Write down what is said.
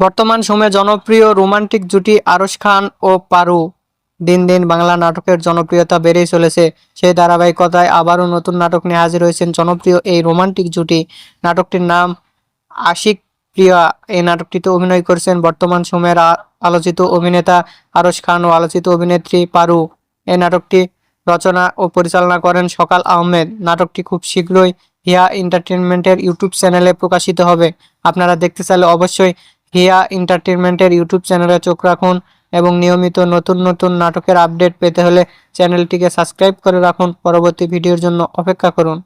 বর্তমান সময়ে জনপ্রিয় রোমান্টিক জুটি আরশ খান ও পারু। দিন দিন বাংলা নাটকের জনপ্রিয়তা বেড়েই চলেছে। সেই ধারাবাহিকতায় আবারও নতুন নাটক নিয়ে হাজির হয়েছেন জনপ্রিয় এই রোমান্টিক জুটি। নাটকটির নাম আশিক প্রিয়া। এই নাটকটিতে অভিনয় করেছেন বর্তমান সময়ের আলোচিত অভিনেতা আরশ খান ও আলোচিত অভিনেত্রী পারু। এই নাটকটি রচনা ও পরিচালনা করেন সকাল আহমেদ। নাটকটি খুব শীঘ্রই হিয়া এন্টারটেইনমেন্টের ইউটিউব চ্যানেলে প্রকাশিত হবে। আপনারা দেখতে চাইলে অবশ্যই হিয়া এন্টারটেইনমেন্টের ইউটিউব চ্যানেলে চোখ রাখুন এবং নিয়মিত নতুন নতুন নাটকের আপডেট পেতে হলে চ্যানেলটিকে সাবস্ক্রাইব করে রাখুন। পরবর্তী ভিডিওর জন্য অপেক্ষা করুন।